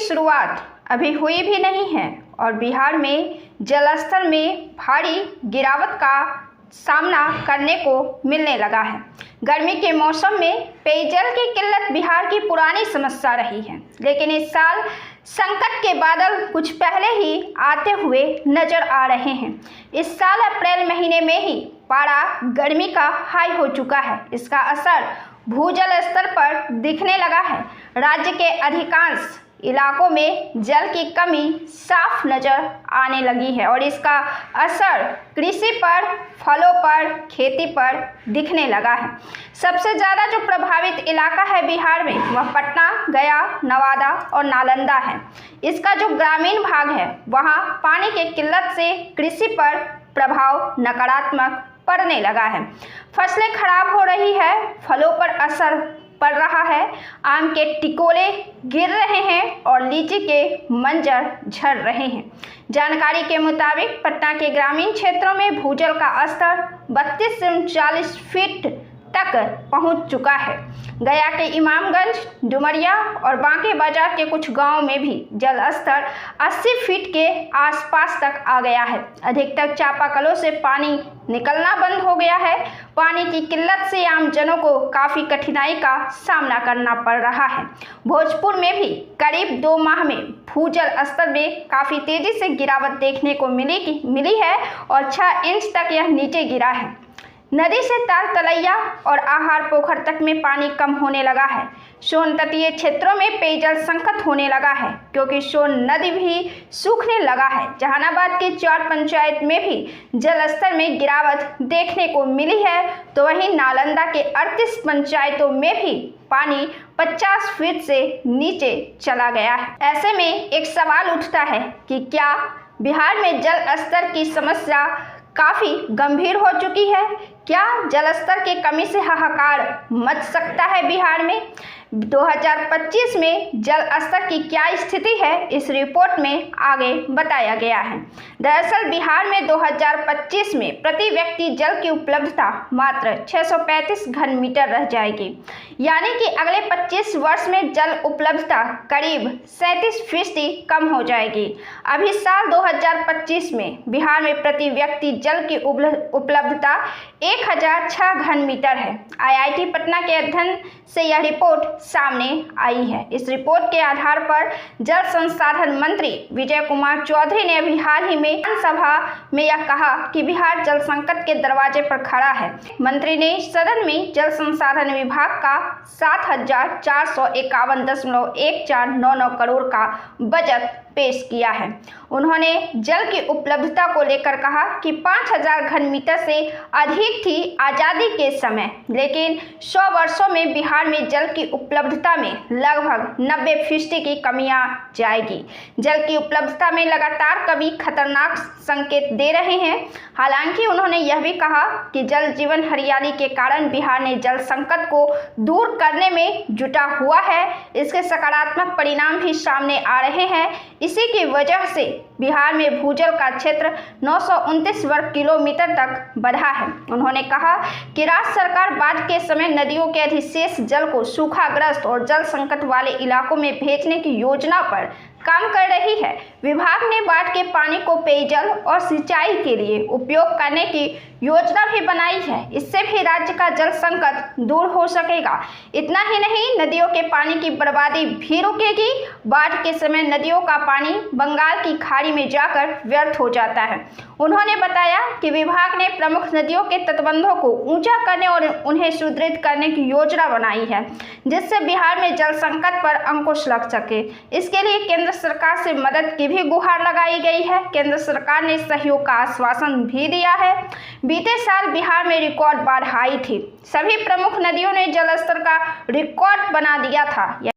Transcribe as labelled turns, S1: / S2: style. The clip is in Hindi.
S1: शुरुआत अभी हुई भी नहीं है और बिहार में जलस्तर में भारी गिरावट का सामना करने को मिलने लगा है। गर्मी के मौसम में पेयजल की किल्लत बिहार की पुरानी समस्या रही है, लेकिन इस साल संकट के बादल कुछ पहले ही आते हुए नजर आ रहे हैं। इस साल अप्रैल महीने में ही पारा गर्मी का हाई हो चुका है। इसका असर भूजल स्तर पर दिखने लगा है। राज्य के अधिकांश इलाकों में जल की कमी साफ नजर आने लगी है और इसका असर कृषि पर, फलों पर, खेती पर दिखने लगा है। सबसे ज़्यादा जो प्रभावित इलाका है बिहार में वह पटना, गया, नवादा और नालंदा है। इसका जो ग्रामीण भाग है वहाँ पानी की किल्लत से कृषि पर प्रभाव नकारात्मक पड़ने लगा है। फसलें खराब हो रही है, फलों पर असर पड़ रहा है, आम के टिकोले गिर रहे हैं और लीची के मंजर झड़ रहे हैं। जानकारी के मुताबिक पटना के ग्रामीण क्षेत्रों में भूजल का स्तर 32 से 39 फीट तक पहुंच चुका है। गया के इमामगंज, डुमरिया और बांके बाजार के कुछ गांवों में भी जल स्तर 80 फीट के आसपास तक आ गया है। अधिकतर चापाकलों से पानी निकलना बंद हो गया है। पानी की किल्लत से आमजनों को काफ़ी कठिनाई का सामना करना पड़ रहा है। भोजपुर में भी करीब 2 माह में भूजल स्तर में काफ़ी तेज़ी से गिरावट देखने को मिली है और 6 इंच तक यह नीचे गिरा है। नदी से ताल तलैया और आहार पोखर तक में पानी कम होने लगा है। सोन तटीय क्षेत्रों में पेयजल संकट होने लगा है क्योंकि सोन नदी भी सूखने लगा है। जहानाबाद की 4 पंचायत में भी जल स्तर में गिरावट देखने को मिली है, तो वहीं नालंदा के 38 पंचायतों में भी पानी 50 फीट से नीचे चला गया है। ऐसे में एक सवाल उठता है कि क्या बिहार में जल स्तर की समस्या काफ़ी गंभीर हो चुकी है? क्या जलस्तर की कमी से हाहाकार मच सकता है बिहार में? 2025 में जल स्तर की क्या स्थिति है, इस रिपोर्ट में आगे बताया गया है। दरअसल बिहार में 2025 में प्रति व्यक्ति जल की उपलब्धता मात्र 635 घन मीटर रह जाएगी, यानी कि अगले 25 वर्ष में जल उपलब्धता करीब 37% कम हो जाएगी। अभी साल 2025 में बिहार में प्रति व्यक्ति जल की उपलब्धता 1006 घन मीटर है। IIT पटना के अध्ययन से यह रिपोर्ट सामने आई है। इस रिपोर्ट के आधार पर जल संसाधन मंत्री विजय कुमार चौधरी ने अभी हाल ही में विधानसभा में यह कहा कि बिहार जल संकट के दरवाजे पर खड़ा है। मंत्री ने सदन में जल संसाधन विभाग का 7,451.1499 करोड़ का बजट पेश किया है। उन्होंने जल की उपलब्धता को लेकर कहा कि 5000 घन मीटर से अधिक थी आज़ादी के समय, लेकिन 100 वर्षों में बिहार में जल की उपलब्धता में लगभग 90% की कमी आ जाएगी। जल की उपलब्धता में लगातार कमी खतरनाक संकेत दे रहे हैं। हालांकि उन्होंने यह भी कहा कि जल जीवन हरियाली के कारण बिहार ने जल संकट को दूर करने में जुटा हुआ है। इसके सकारात्मक परिणाम भी सामने आ रहे हैं। इसी की वजह से बिहार में भूजल का क्षेत्र 929 वर्ग किलोमीटर तक बढ़ा है। उन्होंने कहा कि राज्य सरकार बाढ़ के समय नदियों के अधिशेष जल को सूखाग्रस्त और जल संकट वाले इलाकों में भेजने की योजना पर काम कर रही है। विभाग ने बाढ़ के पानी को पेयजल और सिंचाई के लिए उपयोग करने की योजना भी बनाई है। इससे भी राज्य का जल संकट दूर हो सकेगा। इतना ही नहीं, नदियों के पानी की बर्बादी भी रुकेगी। बाढ़ के समय नदियों का पानी बंगाल की खाड़ी में जाकर व्यर्थ हो जाता है। उन्होंने बताया कि विभाग ने प्रमुख नदियों के तटबंधों को ऊंचा करने और उन्हें सुदृढ़ करने की योजना बनाई है, जिससे बिहार में जल संकट पर अंकुश लग सके। इसके लिए केंद्र सरकार से मदद की भी गुहार लगाई गई है। केंद्र सरकार ने सहयोग का आश्वासन भी दिया है। बीते साल बिहार में रिकॉर्ड बाढ़ आई थी। सभी प्रमुख नदियों ने जलस्तर का रिकॉर्ड बना दिया था।